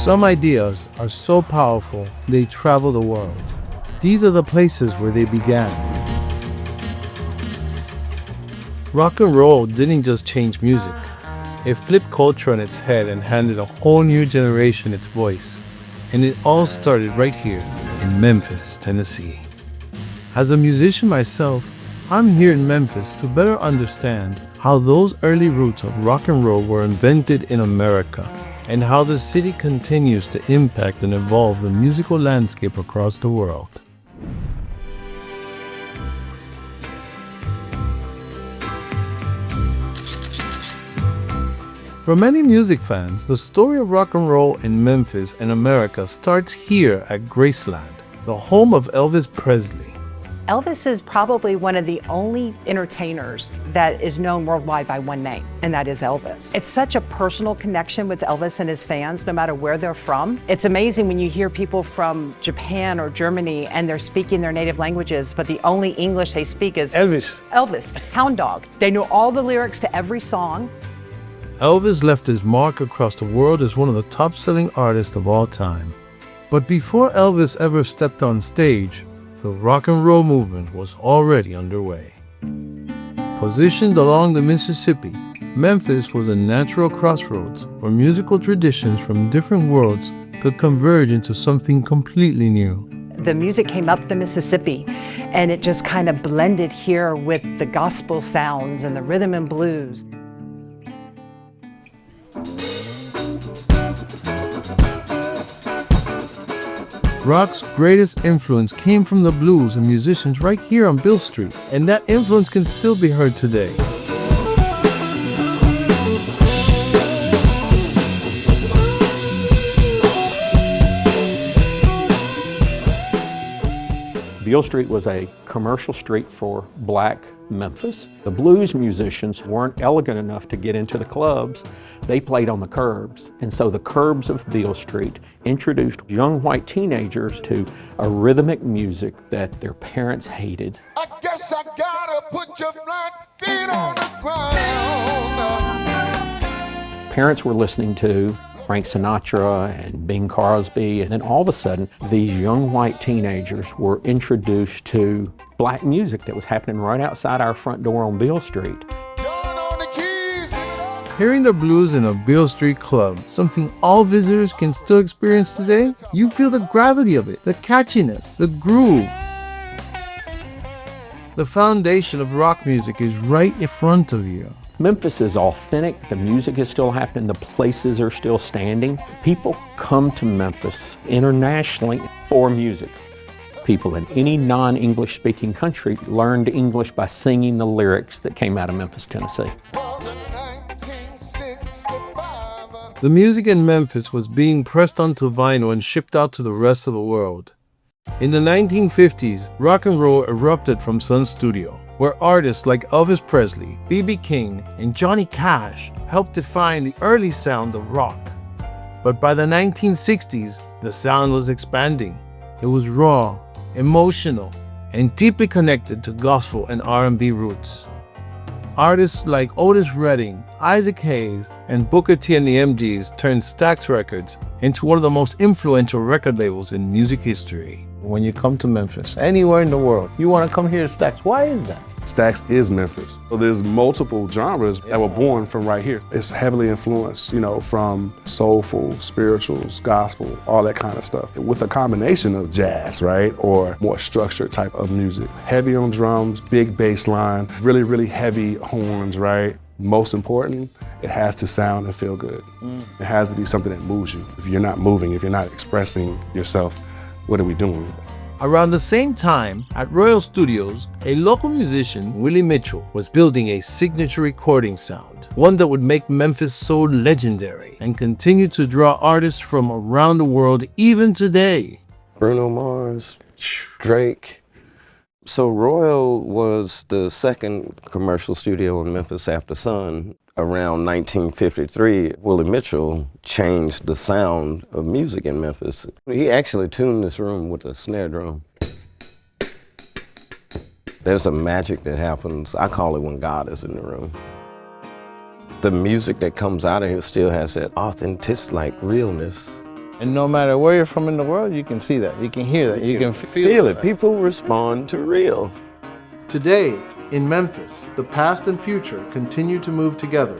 Some ideas are so powerful, they travel the world. These are the places where they began. Rock and roll didn't just change music. It flipped culture on its head and handed a whole new generation its voice. And it all started right here in Memphis, Tennessee. As a musician myself, I'm here in Memphis to better understand how those early roots of rock and roll were invented in America, and how the city continues to impact and evolve the musical landscape across the world. For many music fans, the story of rock and roll in Memphis and America starts here at Graceland, the home of Elvis Presley. Elvis is probably one of the only entertainers that is known worldwide by one name, and that is Elvis. It's such a personal connection with Elvis and his fans, no matter where they're from. It's amazing when you hear people from Japan or Germany and they're speaking their native languages, but the only English they speak is Elvis, Hound Dog. They know all the lyrics to every song. Elvis left his mark across the world as one of the top-selling artists of all time. But before Elvis ever stepped on stage, the rock and roll movement was already underway. Positioned along the Mississippi, Memphis was a natural crossroads where musical traditions from different worlds could converge into something completely new. The music came up the Mississippi, and it just kind of blended here with the gospel sounds and the rhythm and blues. Rock's greatest influence came from the blues and musicians right here on Beale Street, and that influence can still be heard today. Beale Street was a commercial street for black Memphis. The blues musicians weren't elegant enough to get into the clubs. They played on the curbs. And so the curbs of Beale Street introduced young white teenagers to a rhythmic music that their parents hated. I guess I gotta put your flat feet on the ground. Parents were listening to Frank Sinatra and Bing Crosby, and then all of a sudden, these young white teenagers were introduced to black music that was happening right outside our front door on Beale Street. Hearing the blues in a Beale Street club, something all visitors can still experience today, you feel the gravity of it, the catchiness, the groove. The foundation of rock music is right in front of you. Memphis is authentic, the music is still happening, the places are still standing. People come to Memphis internationally for music. People in any non-English speaking country learned English by singing the lyrics that came out of Memphis, Tennessee. The music in Memphis was being pressed onto vinyl and shipped out to the rest of the world. In the 1950s, rock and roll erupted from Sun Studio, where artists like Elvis Presley, B.B. King, and Johnny Cash helped define the early sound of rock. But by the 1960s, the sound was expanding. It was raw, emotional, and deeply connected to gospel and R&B roots. Artists like Otis Redding, Isaac Hayes, and Booker T and the MGs turned Stax Records into one of the most influential record labels in music history. When you come to Memphis, anywhere in the world, you want to come here to Stax. Why is that? Stax is Memphis. So there's multiple genres that were born from right here. It's heavily influenced, from soulful, spirituals, gospel, all that kind of stuff, with a combination of jazz, right? Or more structured type of music. Heavy on drums, big bass line, really, really heavy horns, right? Most important, it has to sound and feel good. It has to be something that moves you. If you're not moving, if you're not expressing yourself, what are we doing? Around the same time, at Royal Studios, a local musician, Willie Mitchell, was building a signature recording sound, one that would make Memphis so legendary and continue to draw artists from around the world even today. Bruno Mars, Drake. So Royal was the second commercial studio in Memphis after Sun. Around 1953, Willie Mitchell changed the sound of music in Memphis. He actually tuned this room with a snare drum. There's a magic that happens, I call it when God is in the room. The music that comes out of here still has that authentic, like realness. And no matter where you're from in the world, you can see that, you can hear that, you can Feel it. People respond to real. Today, in Memphis, the past and future continue to move together.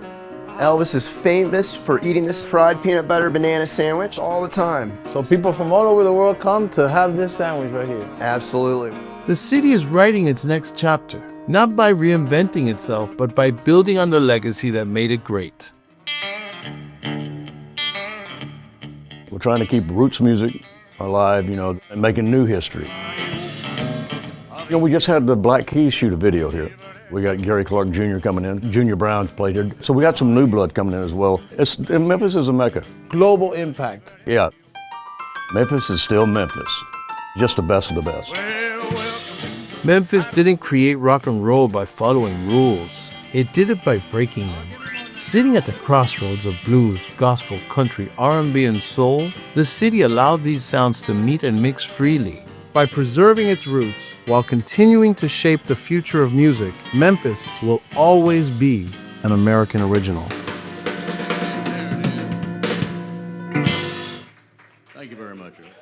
Elvis is famous for eating this fried peanut butter banana sandwich all the time. So people from all over the world come to have this sandwich right here. Absolutely. The city is writing its next chapter, not by reinventing itself, but by building on the legacy that made it great. We're trying to keep roots music alive, and making new history. We just had the Black Keys shoot a video here. We got Gary Clark Jr. coming in. Junior Brown's played here. So we got some new blood coming in as well. Memphis is a mecca. Global impact. Yeah. Memphis is still Memphis. Just the best of the best. Memphis didn't create rock and roll by following rules. It did it by breaking them. Sitting at the crossroads of blues, gospel, country, R&B, and soul, the city allowed these sounds to meet and mix freely. By preserving its roots while continuing to shape the future of music, Memphis will always be an American original. Thank you very much, Rick.